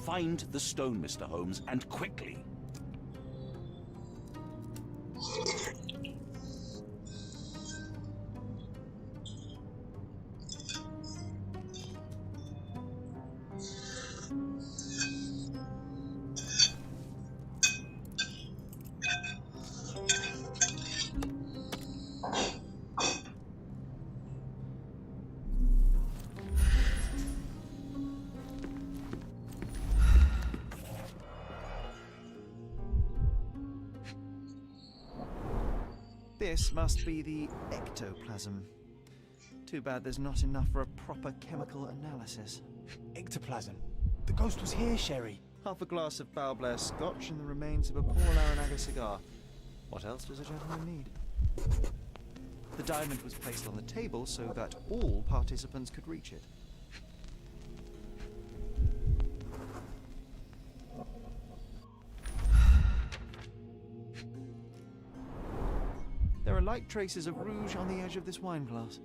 Find the stone, Mr. Holmes, and quickly. This must be the ectoplasm. Too bad there's not enough for a proper chemical analysis. Ectoplasm? The ghost was here, Sherry. Half a glass of Balblair scotch and the remains of a Paul Aranaga cigar. What else does a gentleman need? The diamond was placed on the table so that all participants could reach it. There are light traces of rouge on the edge of this wine glass.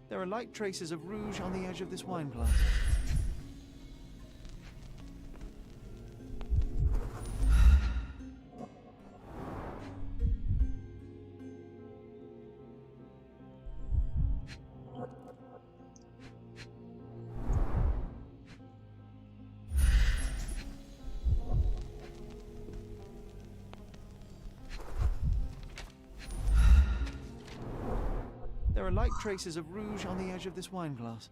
There are light traces of rouge on the edge of this wine glass. There are light traces of rouge on the edge of this wine glass.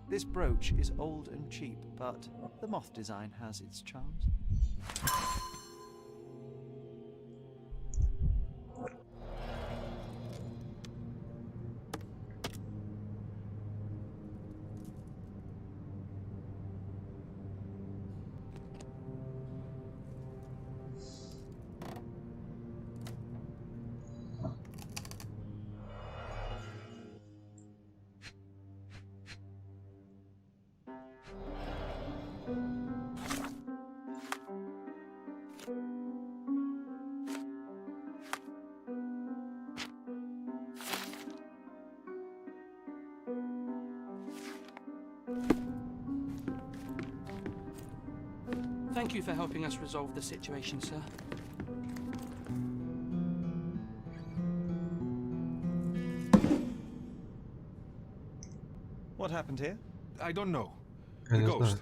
This brooch is old and cheap, but the moth design has its charms. Thank you for helping us resolve the situation, sir. What happened here? I don't know. The ghost.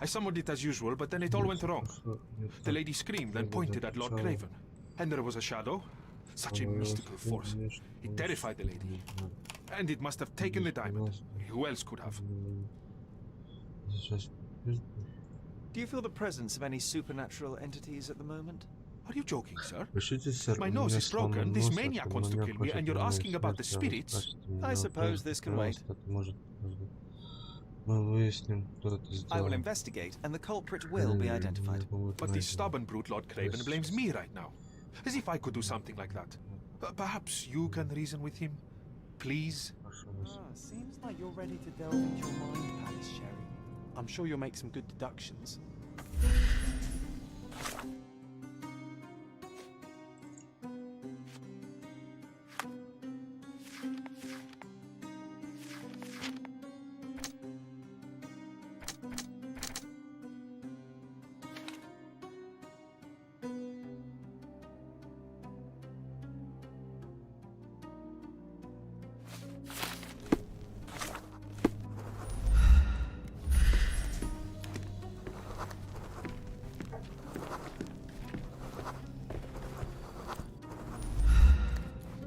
I summoned it as usual, but then it all went wrong. The lady screamed and pointed at Lord Craven. And there was a shadow. Such a mystical force. It terrified the lady. And it must have taken the diamond. Who else could have? Do you feel the presence of any supernatural entities at the moment? Are you joking, sir? Пишите, сэр, My у nose меня is broken. сломан This нос, maniac этот wants to маньяк kill me, хочет and you're моей asking about the смерти. spirits? Расскажите мне, I вот suppose это, this can wait. пожалуйста, это может подождать. Мы выясним, кто это I will сделал. investigate, and the culprit will be identified. But this stubborn brute, Lord Craven, blames me right now. As if I could do something like that. Perhaps you can reason with him? Please? Seems like you're ready to delve into your mind palace, Sherry. I'm sure you'll make some good deductions.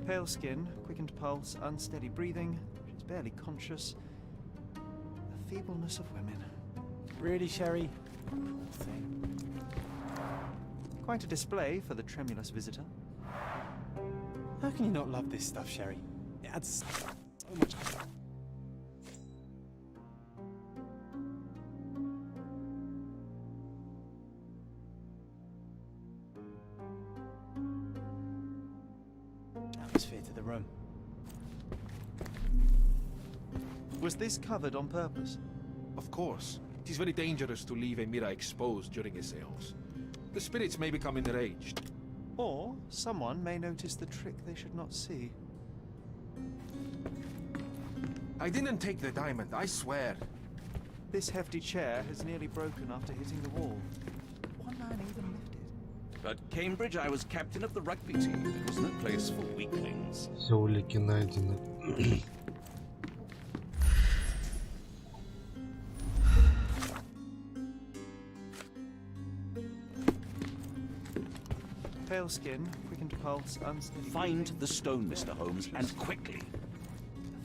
Pale skin, quickened pulse, unsteady breathing. She's barely conscious. The feebleness of women. Really, Sherry? Poor thing. Quite a display for the tremulous visitor. How can you not love this stuff, Sherry? It adds so much. Atmosphere to the room. Was this covered on purpose? Of course. It is very dangerous to leave a mirror exposed during a seance. The spirits may become enraged. Or someone may notice the trick they should not see. I didn't take the diamond, I swear. This hefty chair has nearly broken after hitting the wall. One man even lifted. At Cambridge, I was captain of the rugby team. It was no place for weaklings. Все улики найдены. Pale skin, quickened pulse, unsteady Find breathing. the stone, Mr. Holmes, and quickly.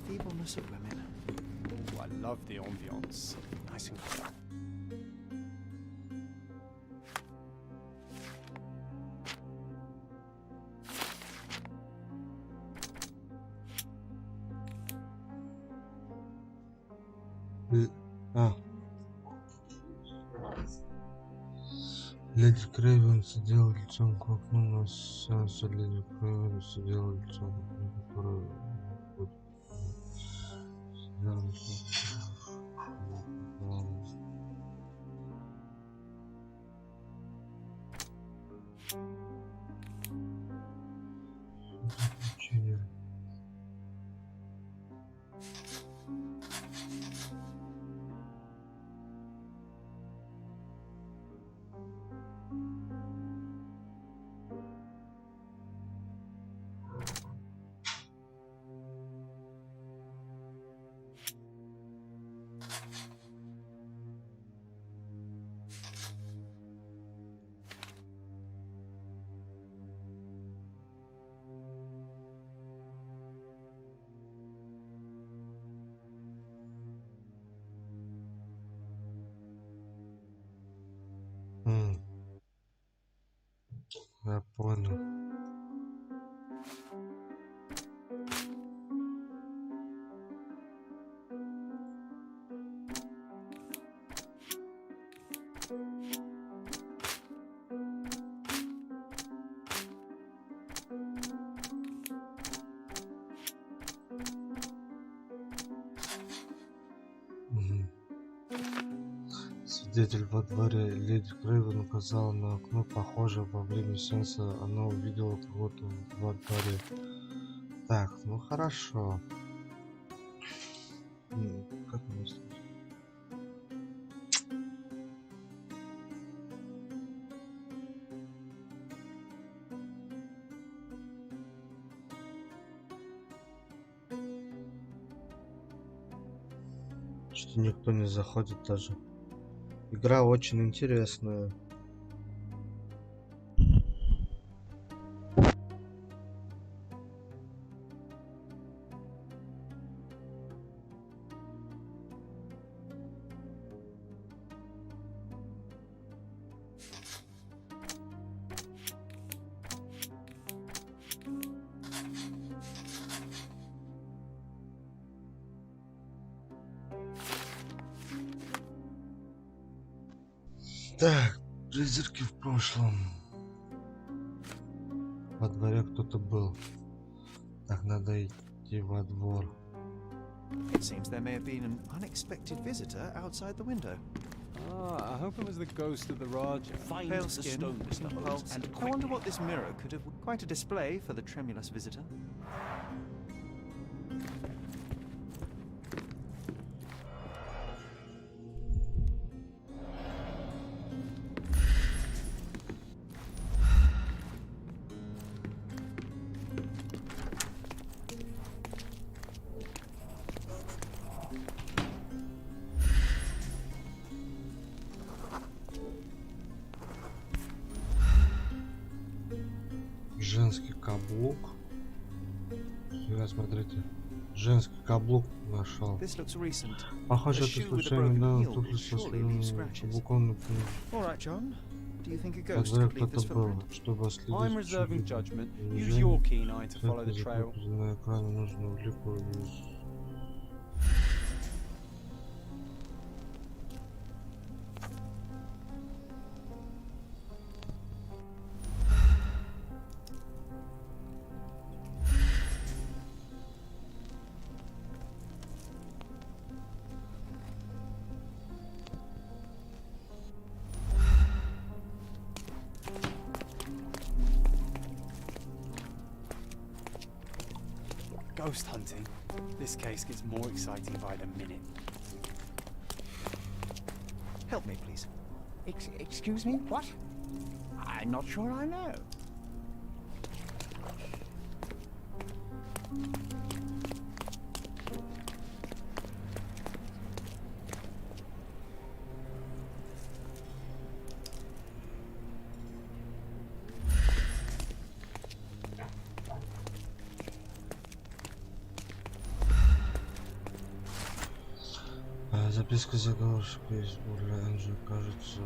The feebleness of women. Ooh, I love the ambiance. Nice and quiet. А. Леди Крейвен сидела лицом к окну на сеансе. Леди Крейвен сидела лицом к окну, которое сидела лицом к окну. Приключения. Я понял. Свидетель во дворе. Леди Крейвен указала на окно. Похоже, во время сеанса она увидела кого-то во дворе. Так, ну хорошо. Как мне сказать? Что никто не заходит даже. Игра очень интересная. Так, призраки в прошлом. Во дворе кто-то был. Так, надо идти во двор. It seems there may have been an unexpected visitor outside the window. Ah, I hope it was the ghost of the Raja. Find Pale the skin, stone, Mr. pink Holmes, pulse. and I quickly. wonder what this mirror could have... Quite a display for the tremulous visitor. Женский каблук. Фига, смотрите. Женский каблук нашел. This looks recent. Похоже, A это shoe with a случайно broken недавно heel туфли will со surely leave сломанным scratches. каблуком на All right, John. Do you think a Во ghost дворе could leave кто-то this был. footprint? Чтобы следить I'm reserving judgment. Use your keen eye to follow the trail. На экране нужно улику из... Ghost hunting. This case gets more exciting by the minute. Help me, please. Excuse me? What? I'm not sure I know. Записка заголовщика из бурля Энджи, кажется...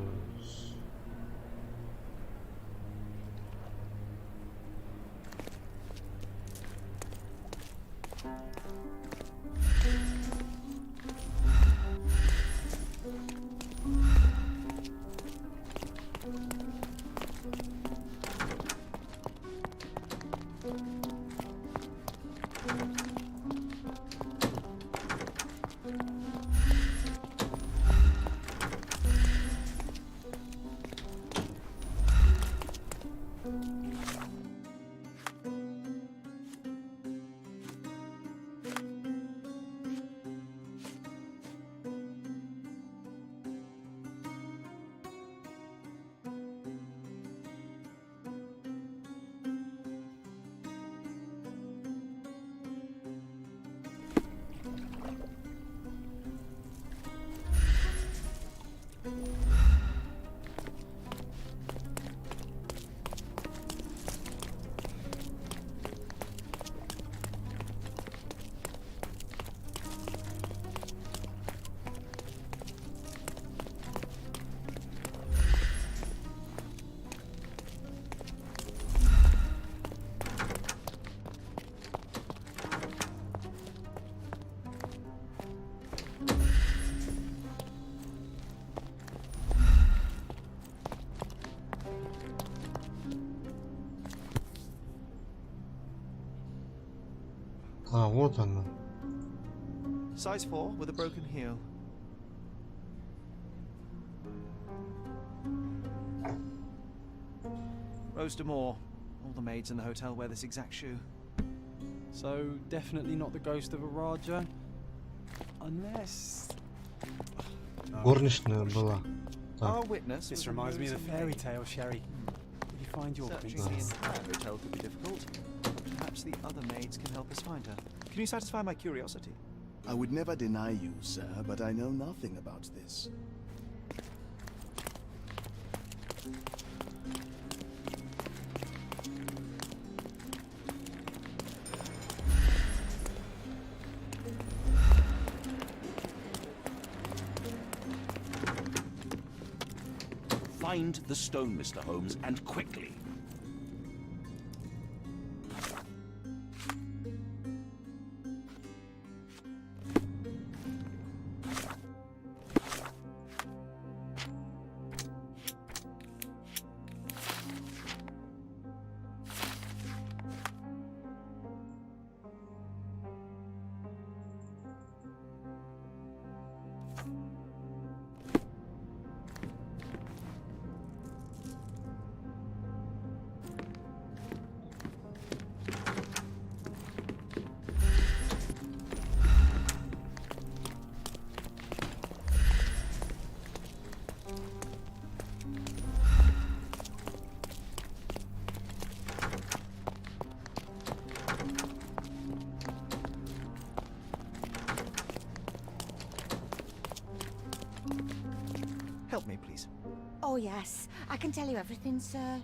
А, вот она. Size 4 with a broken heel. Rose D'Amour. All the maids in the hotel wear this exact shoe. So, definitely not the ghost of a Raja. Unless... Горничная была. Our witness. This was reminds me of the Rosa fairy May. tale, Sherry. Did you find your Searching princess? the entire hotel could be difficult. Perhaps the other maids can help us find her. Can you satisfy my curiosity? I would never deny you, sir, but I know nothing about this. Find the stone, Mr. Holmes, and quickly. yes. I can tell you everything, sir.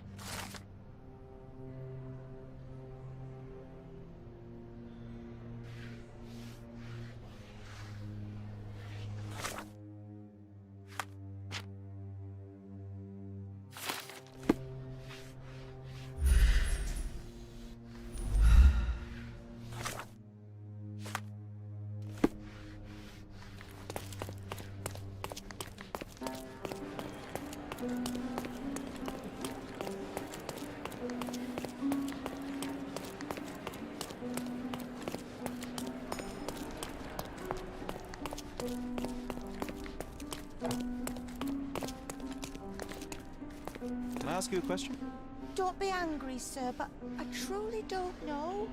Can I ask you a question? Don't be angry, sir, but I truly don't know.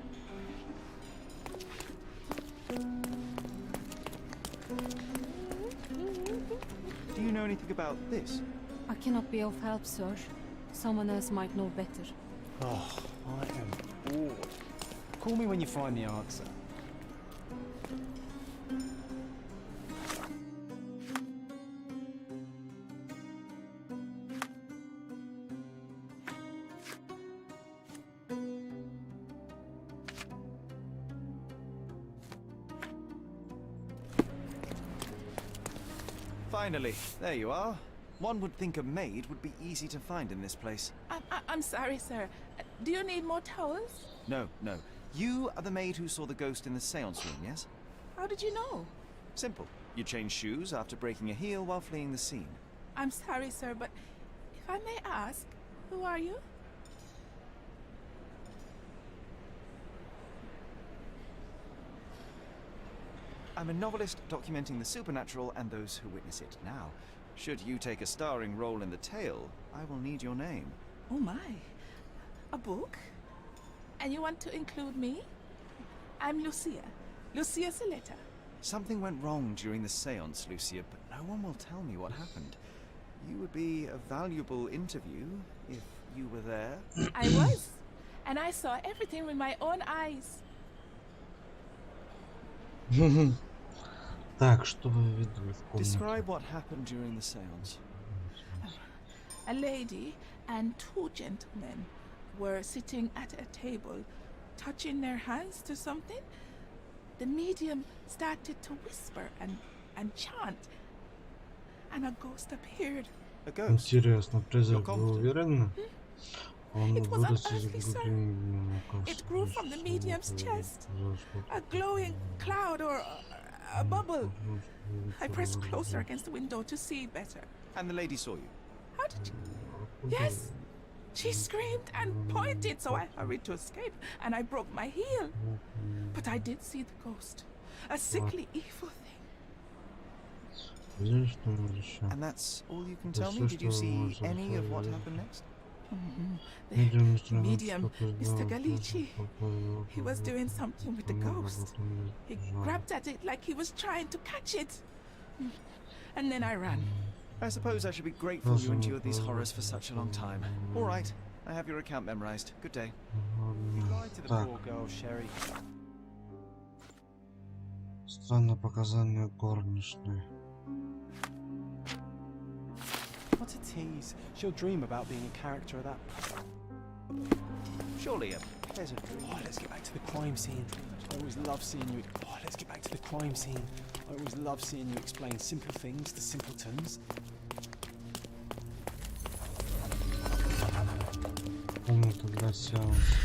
Do you know anything about this? I cannot be of help, sir. Someone else might know better. Oh, I am bored. Call me when you find the answer. Finally, there you are. One would think a maid would be easy to find in this place. I'm sorry, sir. Do you need more towels? No, no. You are the maid who saw the ghost in the seance room, yes? How did you know? Simple. You changed shoes after breaking a heel while fleeing the scene. I'm sorry, sir, but if I may ask, who are you? I'm a novelist documenting the supernatural and those who witness it. Now, should you take a starring role in the tale, I will need your name. Oh my. A book? And you want to include me? I'm Lucia. Lucia Saletta. Something went wrong during the seance, Lucia, but no one will tell me what happened. You would be a valuable interview if you were there. I was. And I saw everything with my own eyes. Так, что вы видели в комнате? Describe what happened during the seance. A lady and two gentlemen were sitting at a table, touching their hands to something. The medium started to whisper and chant, and a ghost appeared. A ghost? Интересно, призрак, вы уверены? Он It was вырос из unearthly, sir. глубины. It grew from the medium's chest. A glowing cloud or a bubble. I pressed closer against the window to see better. And the lady saw you? How did you? Yes! She screamed and pointed, so I hurried to escape, and I broke my heel. But I did see the ghost. A sickly, evil thing. Видели, что он еще? And that's all you can tell me? Did you see any of what happened next? The medium, Mr. Galici, he was doing something with the ghost. He grabbed at it like he was trying to catch it. And then I ran. I suppose I should be grateful you endured these horrors for such a long time. All right, I have your account memorized. Good day. You lied to the poor girl, Sherry. Странное показание горничной. What a tease. She'll dream about being a character of that. Surely a pleasant dream. Oh, let's get back to the crime scene. I always love seeing you. Oh, let's get back to the crime scene. I always love seeing you explain simple things to simpletons. Комната для сеанса.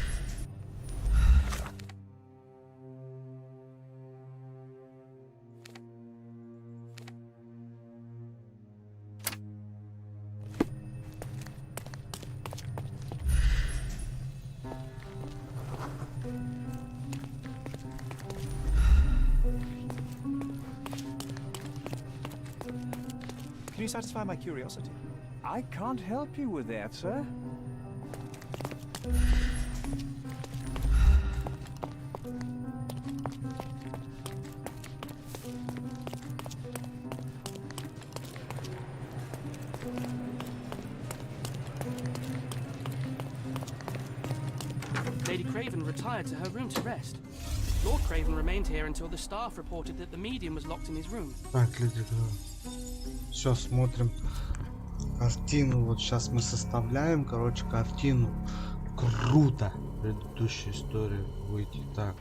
Can you satisfy my curiosity? I can't help you with that, sir. Lady Craven retired to her room to rest. Lord Craven remained here until the staff reported that the medium was locked in his room. Так, Леди Глава. Все, смотрим. картину. Вот сейчас мы составляем, короче, картину. Круто. Предыдущую историю выйти. Так.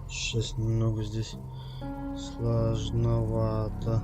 Сейчас немного здесь сложновато.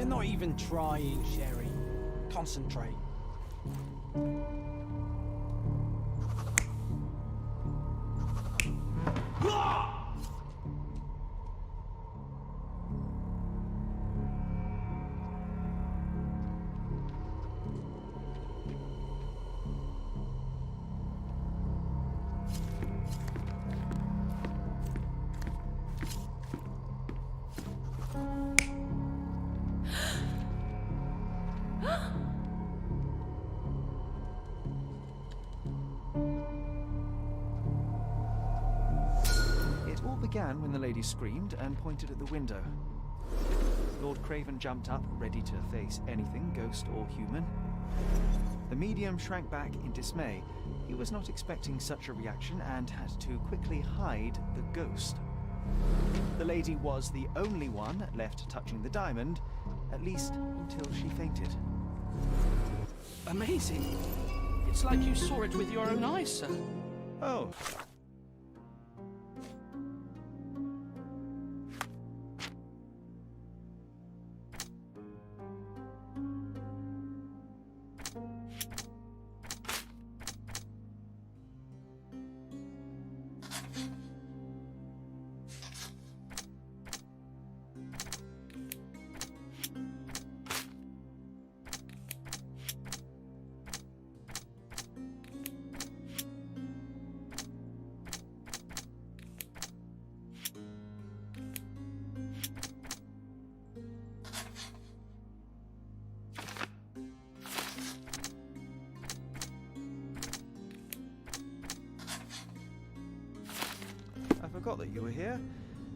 Not even trying, Sherry. Concentrate. Began when the lady screamed and pointed at the window. Lord Craven jumped up, ready to face anything, ghost or human. The medium shrank back in dismay. He was not expecting such a reaction and had to quickly hide the ghost. The lady was the only one left touching the diamond, at least until she fainted. Amazing. It's like you saw it with your own eyes, sir. Oh. forgot that you were here.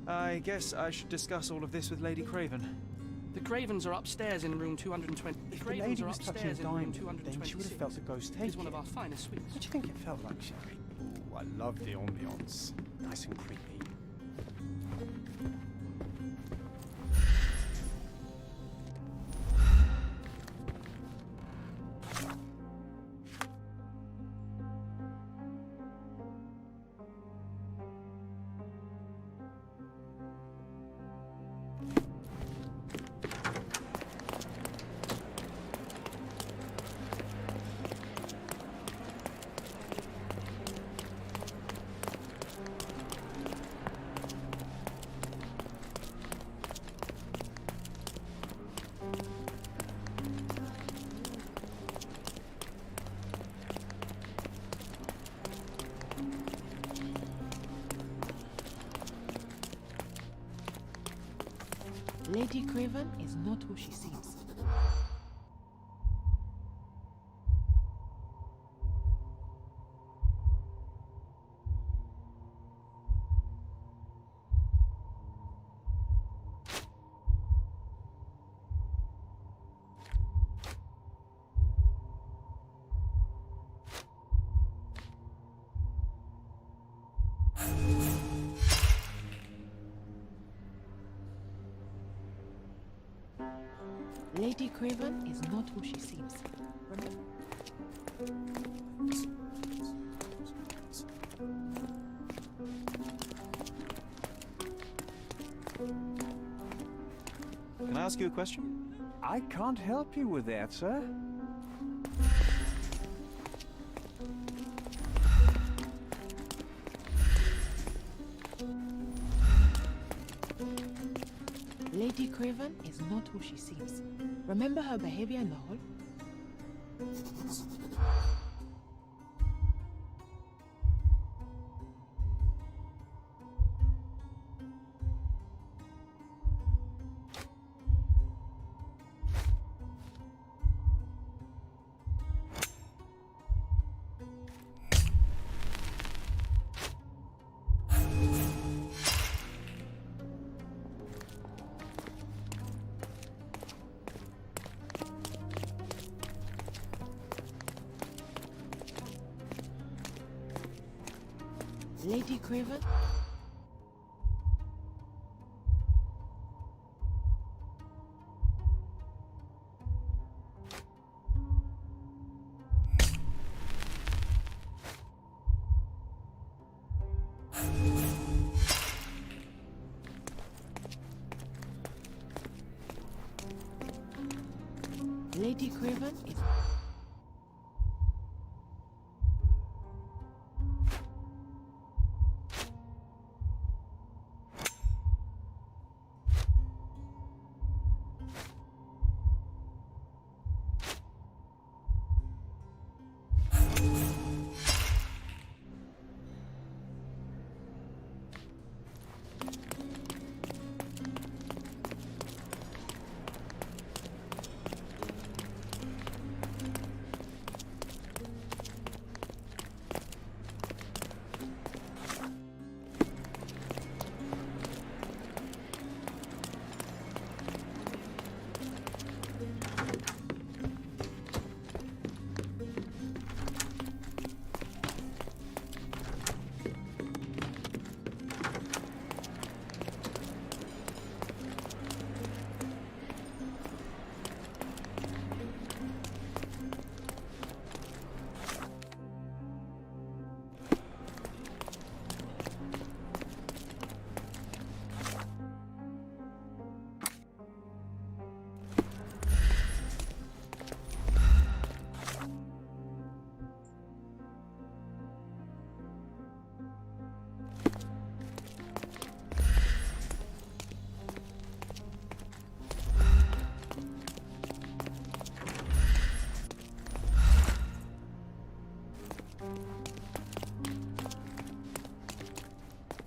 I guess I should discuss all of this with Lady Craven. The Cravens are upstairs in room 220. The If the Cravens lady are was touching upstairs a in room diamond, 226. then she would have felt the ghost take It's one it. of our finest suites. What do you think it felt like, Sherry? Ooh, I love the ambiance. Nice and creepy. Lady Craven is not who she seems. Lady Craven is not who she seems. Can I ask you a question? I can't help you with that, sir. Lady Craven is not who she seems. Remember her behavior in the hall? Lady Craven? Lady Craven is...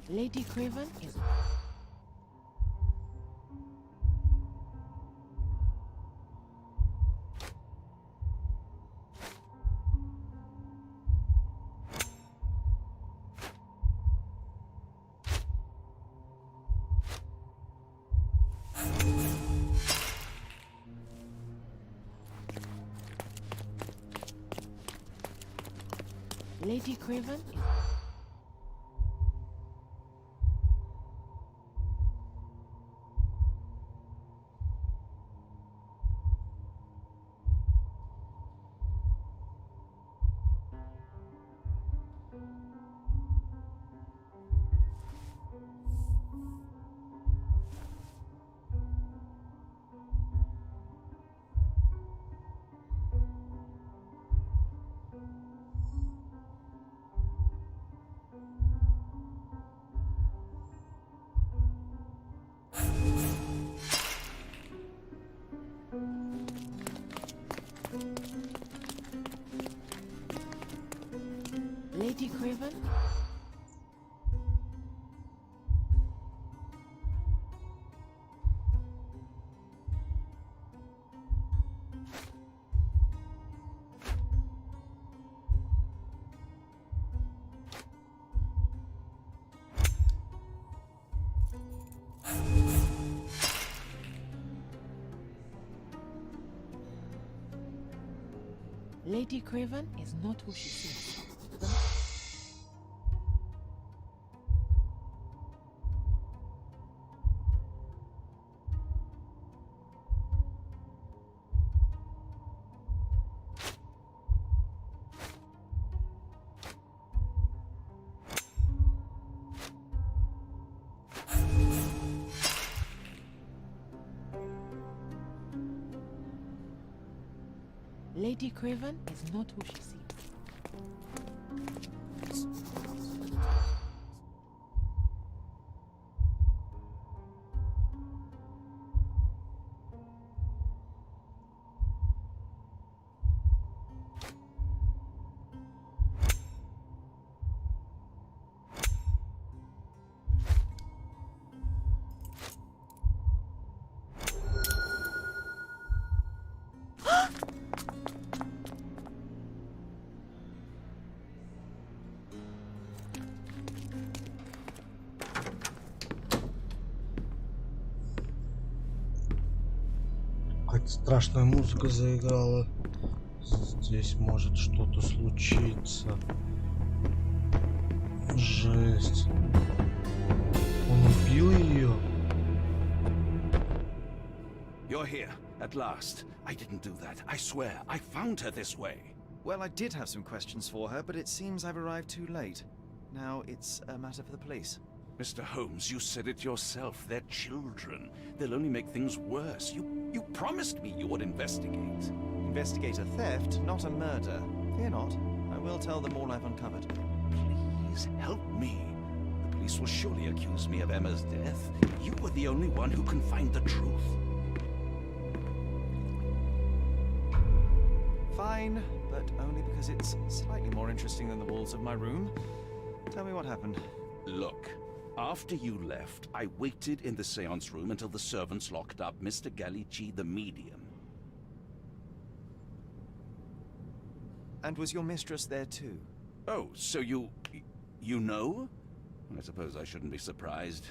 Lady Craven is... Lady Craven? Lady Craven? Lady Craven is not who she seems. Lady Craven is not who she seems. Какая-то страшная музыка заиграла. Здесь может что-то случиться. Жесть. Он убил ее? You're here, at last. I didn't do that. I swear, I found her this way. Well, I did have some questions for her, but it seems I've arrived too late. Now it's a matter for the police. Mr. Holmes, you said it yourself. They're children. They'll only make things worse. You promised me you would investigate. Investigate a theft, not a murder. Fear not. I will tell them all I've uncovered. Please help me. The police will surely accuse me of Emma's death. You were the only one who can find the truth. Fine, but only because it's slightly more interesting than the walls of my room. Tell me what happened. Look, after you left, I waited in the seance room until the servants locked up Mr. Gallici, the medium. And was your mistress there too? Oh, so you know? I suppose I shouldn't be surprised.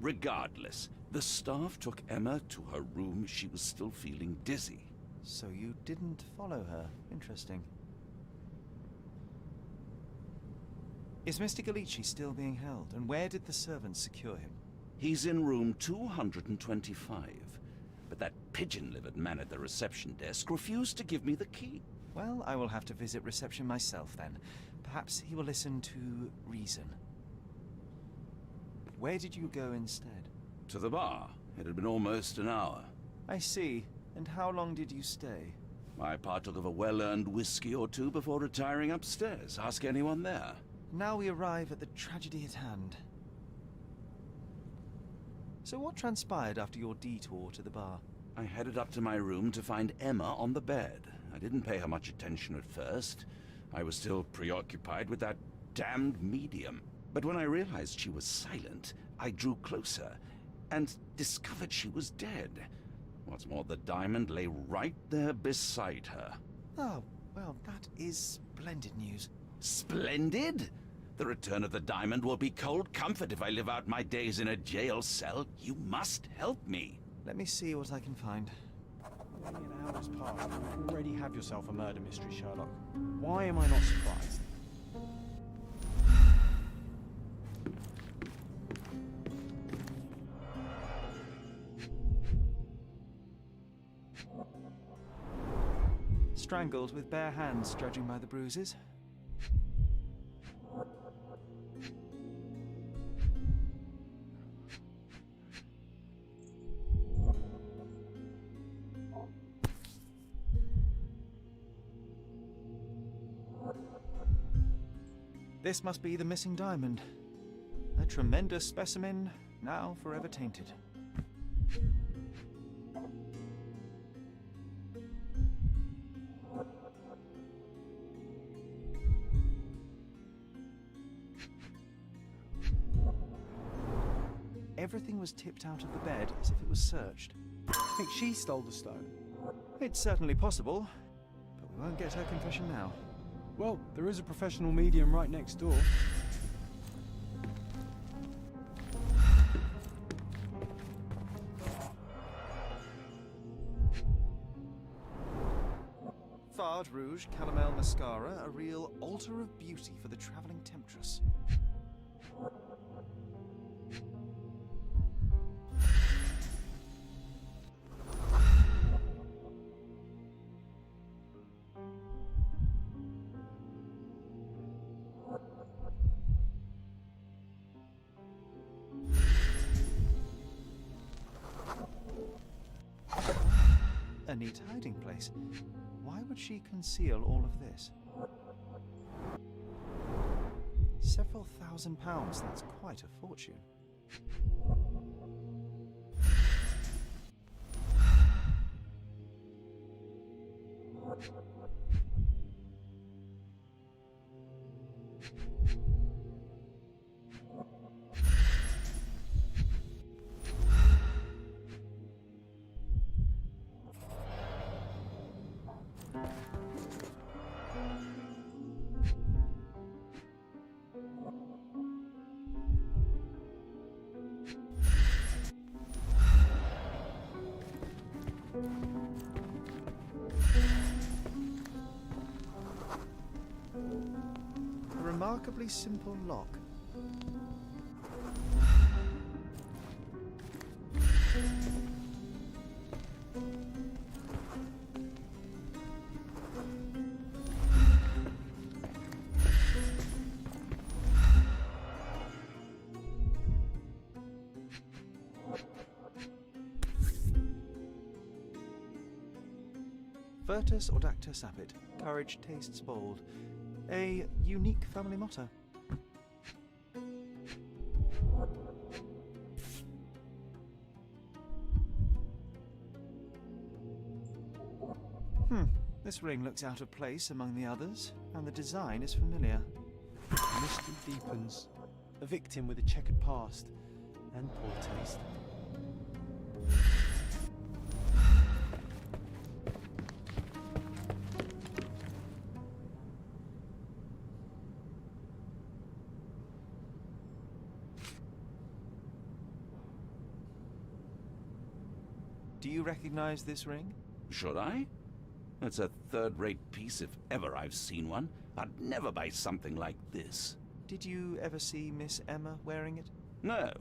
Regardless, the staff took Emma to her room. She was still feeling dizzy. So you didn't follow her. Interesting. Is Mr. Gallici still being held? And where did the servants secure him? He's in room 225. But that pigeon-livered man at the reception desk refused to give me the key. Well, I will have to visit reception myself then. Perhaps he will listen to reason. Where did you go instead? To the bar. It had been almost an hour. I see. And how long did you stay? I partook of a well-earned whiskey or two before retiring upstairs. Ask anyone there. Now we arrive at the tragedy at hand. So what transpired after your detour to the bar? I headed up to my room to find Emma on the bed. I didn't pay her much attention at first. I was still preoccupied with that damned medium. But when I realized she was silent, I drew closer and discovered she was dead. What's more, the diamond lay right there beside her. Oh, well, that is splendid news. Splendid? The return of the diamond will be cold comfort if I live out my days in a jail cell. You must help me. Let me see what I can find. Only an hour's passed and you already have yourself a murder mystery, Sherlock. Why am I not surprised? strangled with bare hands, judging by the bruises. This must be the missing diamond. A tremendous specimen, now forever tainted. Everything was tipped out of the bed as if it was searched. I think she stole the stone. It's certainly possible, but we won't get her confession now. Well, there is a professional medium right next door. Fard Rouge Caramel Mascara, a real altar of beauty for the travelling temptress. A neat hiding place. Why would she conceal all of this? Several £1,000s, that's quite a fortune. A remarkably simple lock. Virtus Audacta Sapit. Courage tastes bold. A unique family motto. This ring looks out of place among the others, and the design is familiar. Mystery deepens. A victim with a checkered past and poor taste. Do you recognize this ring? Should I? It's a third-rate piece if ever I've seen one. I'd never buy something like this. Did you ever see Miss Emma wearing it? No.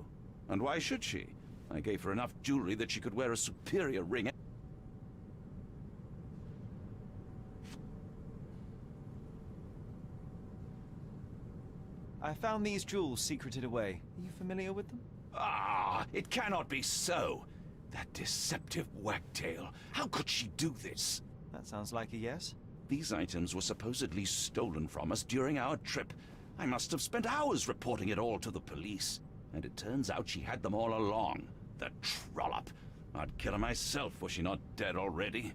And why should she? I gave her enough jewelry that she could wear a superior ring. I found these jewels secreted away. Are you familiar with them? Ah, it cannot be so. That deceptive wagtail. How could she do this? That sounds like a yes. These items were supposedly stolen from us during our trip. I must have spent hours reporting it all to the police. And it turns out she had them all along. The trollop. I'd kill her myself, was she not dead already?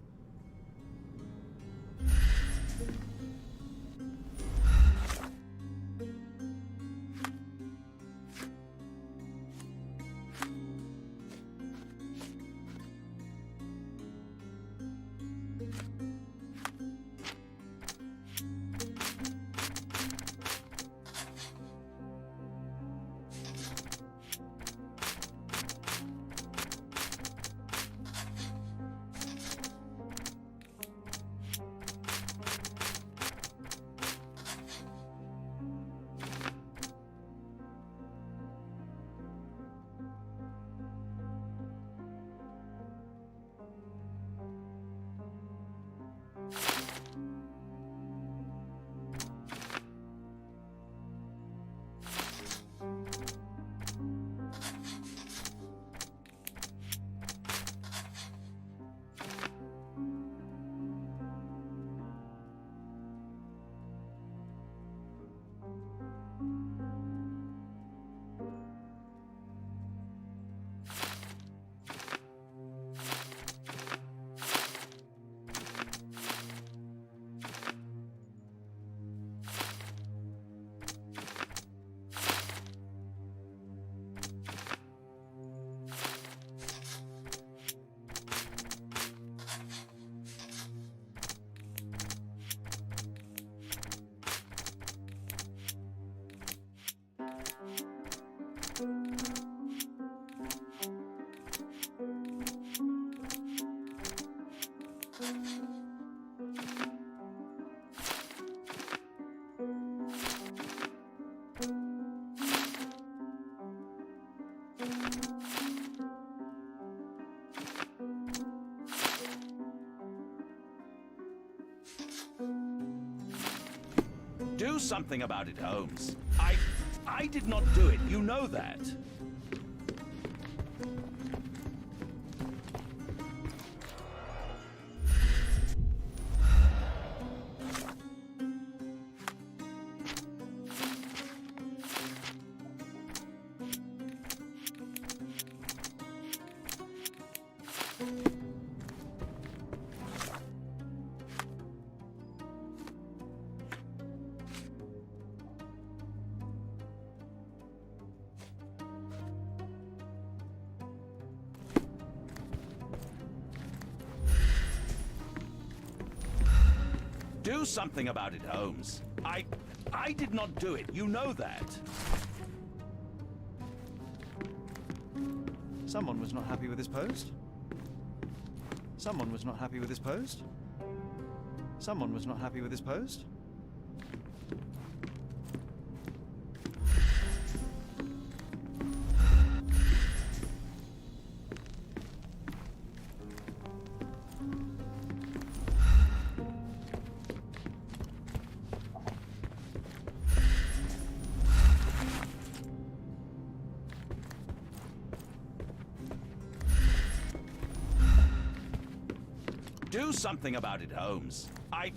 Do something about it, Holmes. I did not do it. You know that. Do something about it, Holmes. I did not do it. You know that. Someone was not happy with his post. Someone was not happy with his post. Someone was not happy with his post. Do something about it, Holmes. I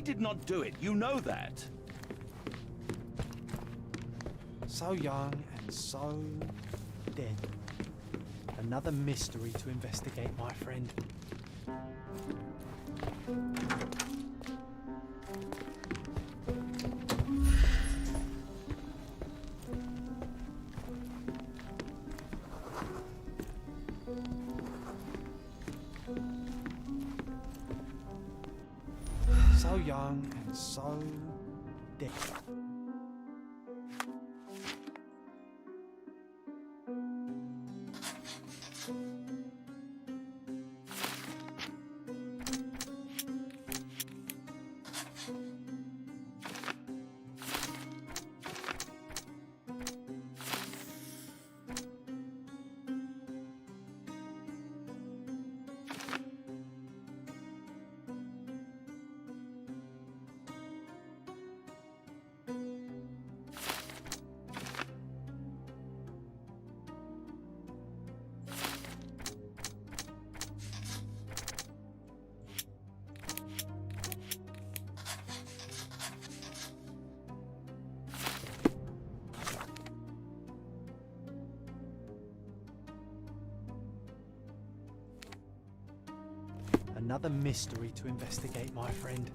did not do it. You know that. So young and so dead. Another mystery to investigate, my friend. So young and so dead. Another mystery to investigate, my friend.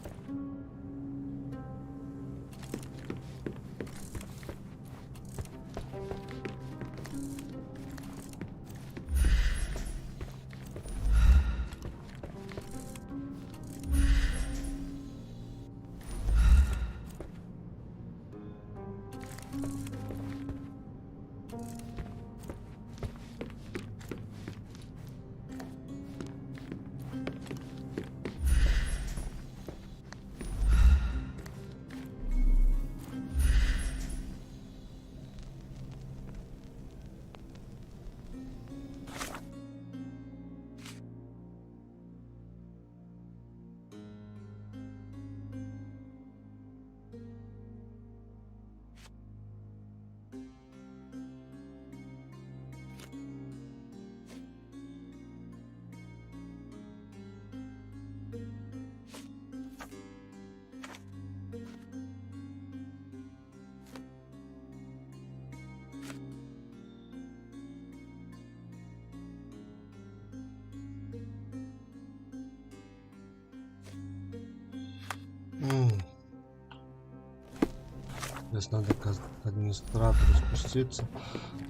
Здесь надо к администратору спуститься,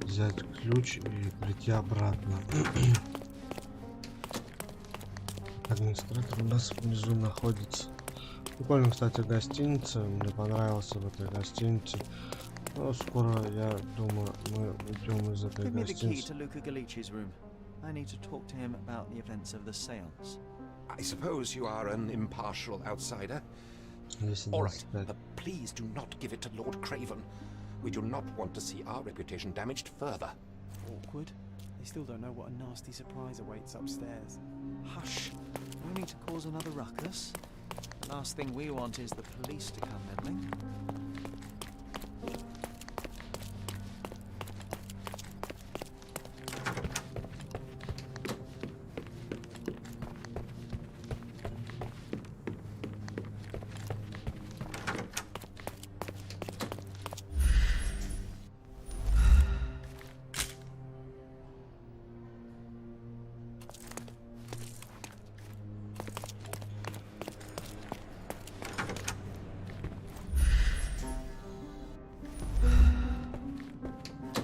взять ключ и прийти обратно. Администратор у нас внизу находится. Прикольно, кстати, гостиница. Мне понравился в этой гостинице. Но скоро, я думаю, мы уйдем из этой гостиницы. I need to talk to him about the events of the seance. I suppose you are an impartial outsider. All right, but please do not give it to Lord Craven. We do not want to see our reputation damaged further. Awkward. They still don't know what a nasty surprise awaits upstairs. Hush. No need to cause another ruckus. The last thing we want is the police to come meddling.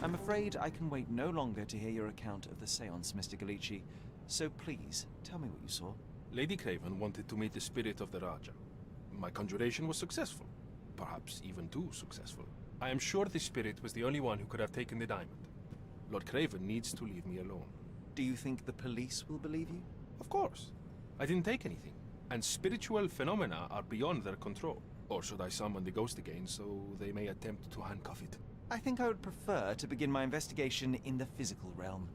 I'm afraid I can wait no longer to hear your account of the seance, Mr. Galici. So please, tell me what you saw. Lady Craven wanted to meet the spirit of the Raja. My conjuration was successful. Perhaps even too successful. I am sure the spirit was the only one who could have taken the diamond. Lord Craven needs to leave me alone. Do you think the police will believe you? Of course. I didn't take anything. And spiritual phenomena are beyond their control. Or should I summon the ghost again so they may attempt to handcuff it? I think I would prefer to begin my investigation in the physical realm.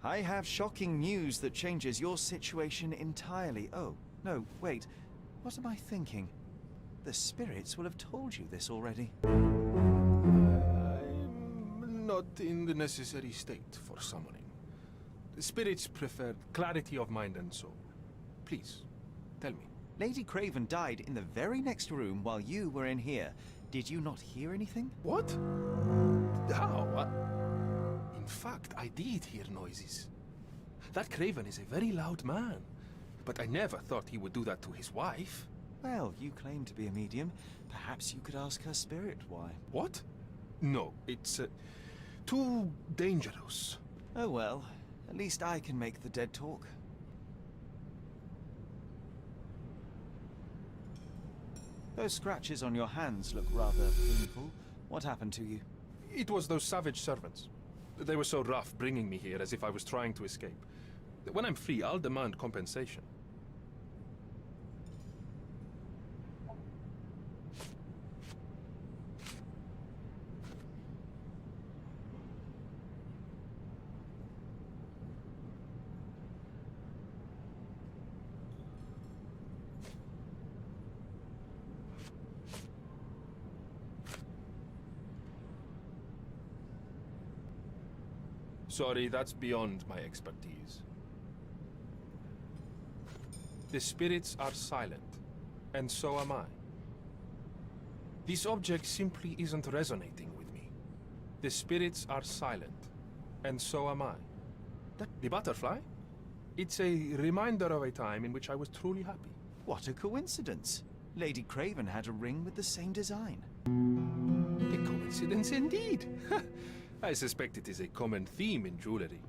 I have shocking news that changes your situation entirely. Oh, no, wait. What am I thinking? The spirits will have told you this already. I'm not in the necessary state for summoning. The spirits prefer clarity of mind and soul. Please, tell me. Lady Craven died in the very next room while you were in here. Did you not hear anything? What? How? In fact, I did hear noises. That Craven is a very loud man. But I never thought he would do that to his wife. Well, you claim to be a medium. Perhaps you could ask her spirit why. What? No, it's too dangerous. Oh well, at least I can make the dead talk. Those scratches on your hands look rather painful. What happened to you? It was those savage servants. They were so rough bringing me here as if I was trying to escape. When I'm free, I'll demand compensation. Sorry, that's beyond my expertise. The spirits are silent, and so am I. This object simply isn't resonating with me. The spirits are silent, and so am I. The butterfly? It's a reminder of a time in which I was truly happy. What a coincidence. Lady Craven had a ring with the same design. A coincidence indeed. I suspect it is a common theme in jewelry.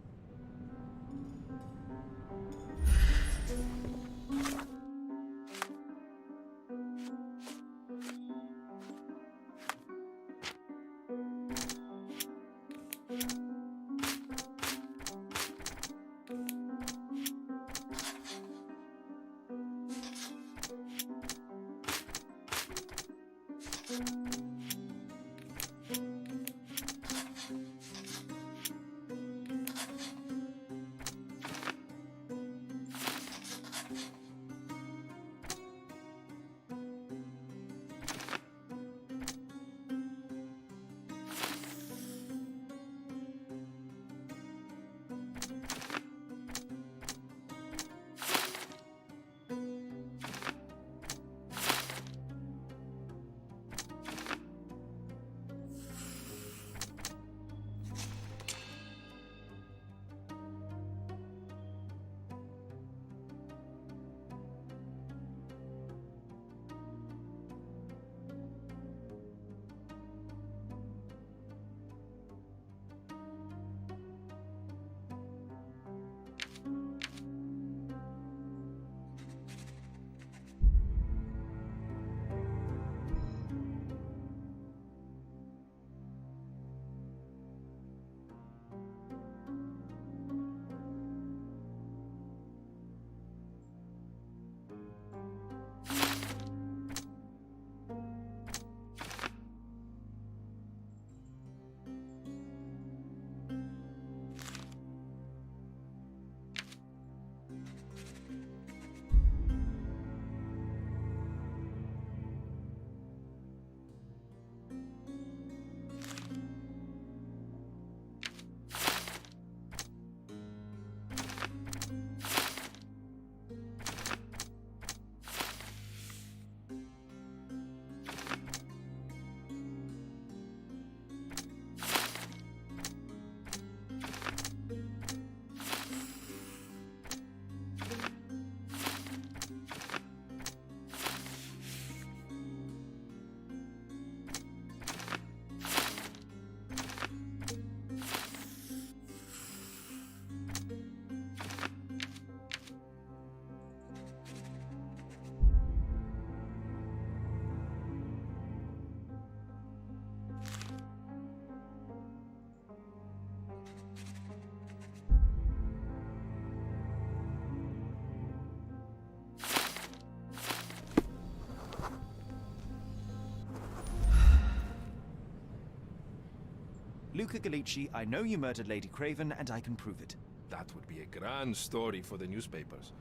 Luca Gallici, I know you murdered Lady Craven, and I can prove it. That would be a grand story for the newspapers.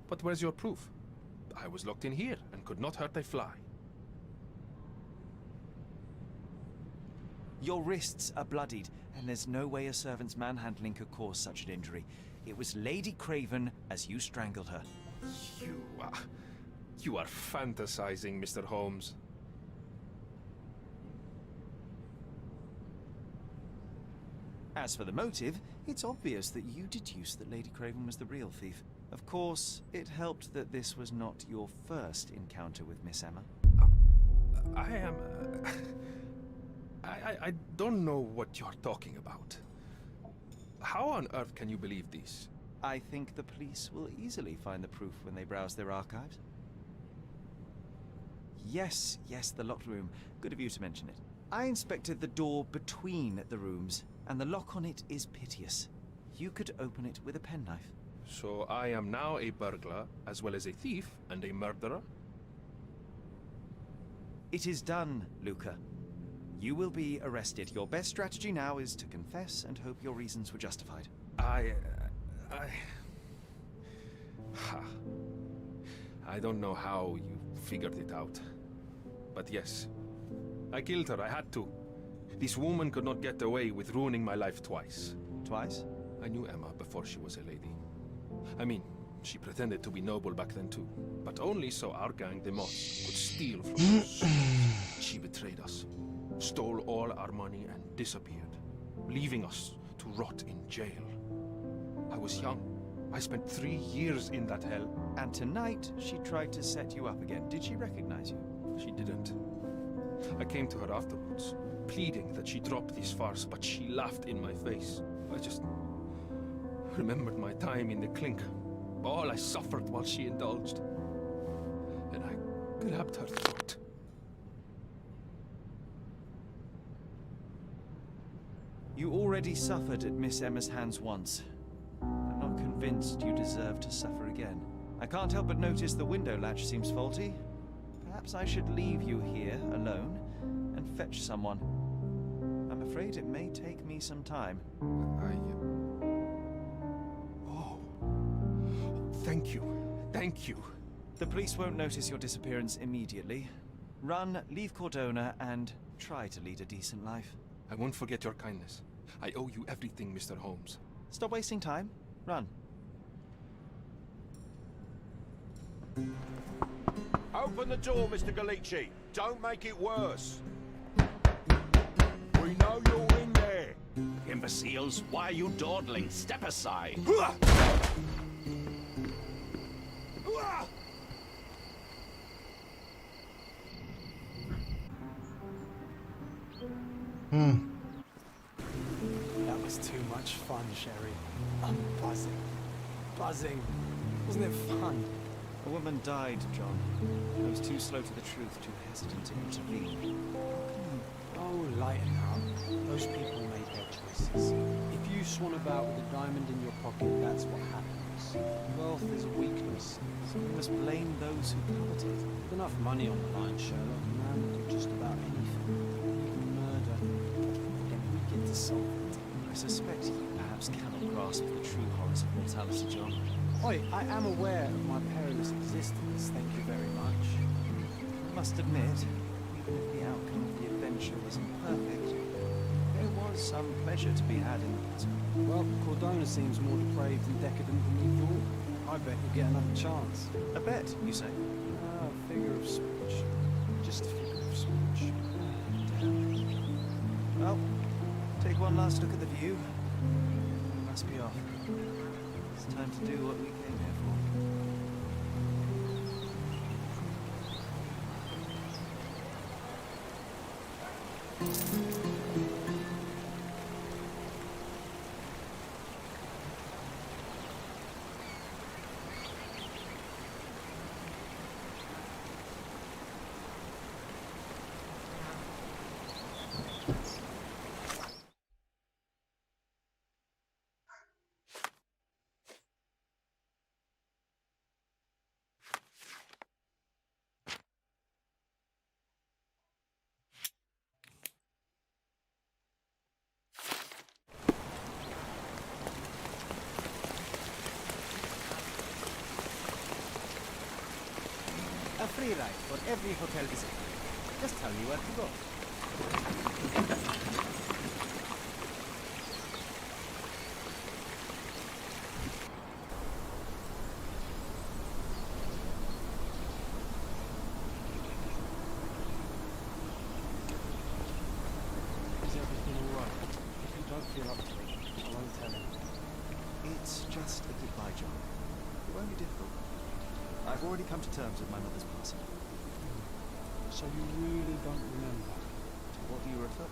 But where's your proof? I was locked in here and could not hurt a fly. Your wrists are bloodied, and there's no way a servant's manhandling could cause such an injury. It was Lady Craven as you strangled her. You are fantasizing, Mr. Holmes. As for the motive, it's obvious that you deduced that Lady Craven was the real thief. Of course, it helped that this was not your first encounter with Miss Emma. I don't know what you're talking about. How on earth can you believe this? I think the police will easily find the proof when they browse their archives. Yes, the locked room. Good of you to mention it. I inspected the door between the rooms, and the lock on it is piteous. You could open it with a penknife. So I am now a burglar, as well as a thief and a murderer? It is done, Luca. You will be arrested. Your best strategy now is to confess and hope your reasons were justified. I don't know how you figured it out. But yes, I killed her. I had to. This woman could not get away with ruining my life twice. Twice? I knew Emma before she was a lady. I mean, she pretended to be noble back then too. But only so our gang, the Moths, could steal from us. She betrayed us, stole all our money and disappeared, leaving us to rot in jail. I was young, I spent 3 years in that hell. And tonight, she tried to set you up again. Did she recognize you? She didn't. I came to her afterwards, pleading that she drop this farce, but she laughed in my face. I just remembered my time in the clink, all I suffered while she indulged. And I grabbed her throat. You already suffered at Miss Emma's hands once. I'm not convinced you deserve to suffer again. I can't help but notice the window latch seems faulty. Perhaps I should leave you here alone and fetch someone. I'm afraid it may take me some time. Oh, thank you. Thank you. The police won't notice your disappearance immediately. Run, leave Cordona, and try to lead a decent life. I won't forget your kindness. I owe you everything, Mr. Holmes. Stop wasting time. Run. Open the door, Mr. Galici. Don't make it worse. We know you're in there. Imbeciles, why are you dawdling? Step aside. That was too much fun, Sherry. I'm buzzing. Buzzing. Wasn't it fun? A woman died, John. I was too slow to the truth, too hesitant to intervene. Oh, lighten up. Those people made their choices. If you swan about with a diamond in your pocket, that's what happens. Wealth is a weakness. So you must blame those who covet it. With enough money on the line, Sherlock, a man will do just about anything. Even murder. Get weak into something. I suspect you perhaps cannot grasp the true horrors of mortality, John. Oi, I am aware of my perilous existence, thank you very much. I must admit, even if the outcome of the adventure was imperfect, there was some pleasure to be had in it. Well, Cordona seems more depraved and decadent than you thought. I bet you'll get another chance. A bet, you say? Ah, a figure of speech. Just a figure of speech. Well, take one last look at the view. We must be off. It's time to do what we came here for. A free ride for every hotel visit. Just tell me where to go. Is everything alright? If you don't feel up to it, I won't tell him. It's just a goodbye, John. It won't be difficult. I've already come to terms with my mother's passing. So you really don't remember? To what do you refer?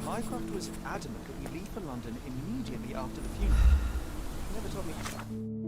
Mycroft was adamant that we leave for London immediately after the funeral. He never told me.